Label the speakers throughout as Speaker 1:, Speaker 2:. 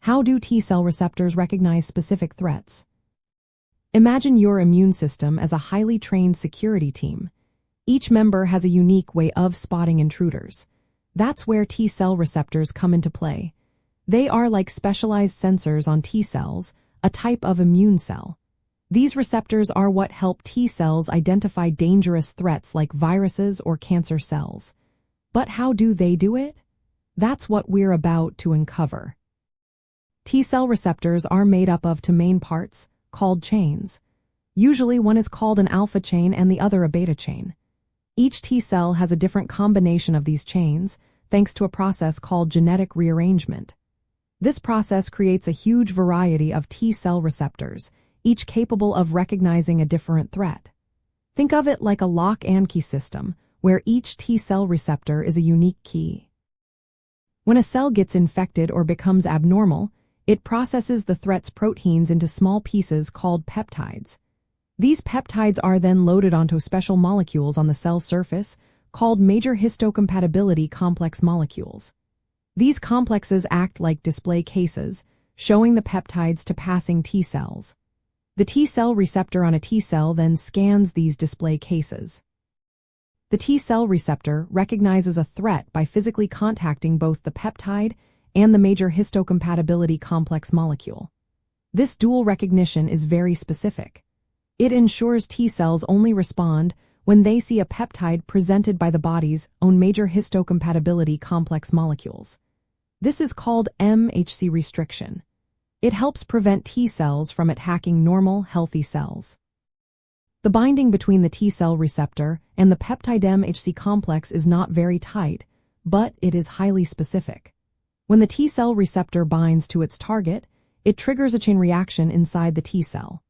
Speaker 1: How do T cell receptors recognize specific threats? Imagine your immune system as a highly trained security team. Each member has a unique way of spotting intruders. That's where T cell receptors come into play. They are like specialized sensors on T cells, a type of immune cell. These receptors are what help T cells identify dangerous threats like viruses or cancer cells. But how do they do it? That's what we're about to uncover. T cell receptors are made up of two main parts, called chains. Usually one is called an alpha chain and the other a beta chain. Each T cell has a different combination of these chains, thanks to a process called genetic rearrangement. This process creates a huge variety of T cell receptors, each capable of recognizing a different threat. Think of it like a lock and key system, where each T cell receptor is a unique key. When a cell gets infected or becomes abnormal, it processes the threat's proteins into small pieces called peptides. These peptides are then loaded onto special molecules on the cell surface called major histocompatibility complex molecules. These complexes act like display cases, showing the peptides to passing T cells. The T cell receptor on a T cell then scans these display cases. The T cell receptor recognizes a threat by physically contacting both the peptide and the major histocompatibility complex molecule. This dual recognition is very specific. It ensures T cells only respond when they see a peptide presented by the body's own major histocompatibility complex molecules. This is called MHC restriction. It helps prevent T cells from attacking normal, healthy cells. The binding between the T cell receptor and the peptide MHC complex is not very tight, but it is highly specific. When the T cell receptor binds to its target, it triggers a chain reaction inside the T cell.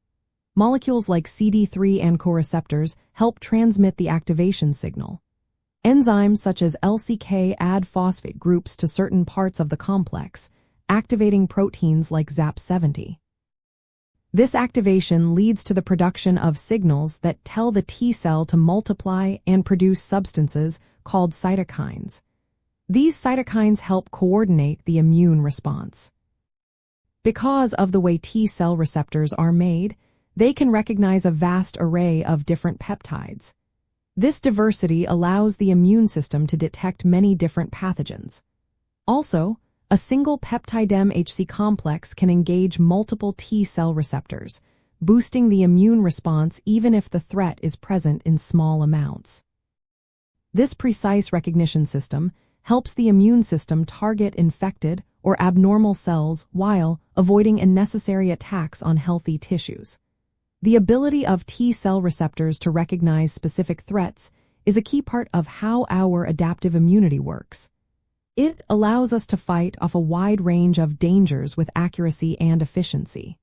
Speaker 1: Molecules like CD3 and coreceptors help transmit the activation signal. Enzymes such as LCK add phosphate groups to certain parts of the complex, activating proteins like ZAP70. This activation leads to the production of signals that tell the T cell to multiply and produce substances called cytokines. These cytokines help coordinate the immune response. Because of the way T cell receptors are made, they can recognize a vast array of different peptides. This diversity allows the immune system to detect many different pathogens. Also, a single peptide MHC complex can engage multiple T cell receptors, boosting the immune response even if the threat is present in small amounts. This precise recognition system helps the immune system target infected or abnormal cells while avoiding unnecessary attacks on healthy tissues. The ability of T cell receptors to recognize specific threats is a key part of how our adaptive immunity works. It allows us to fight off a wide range of dangers with accuracy and efficiency.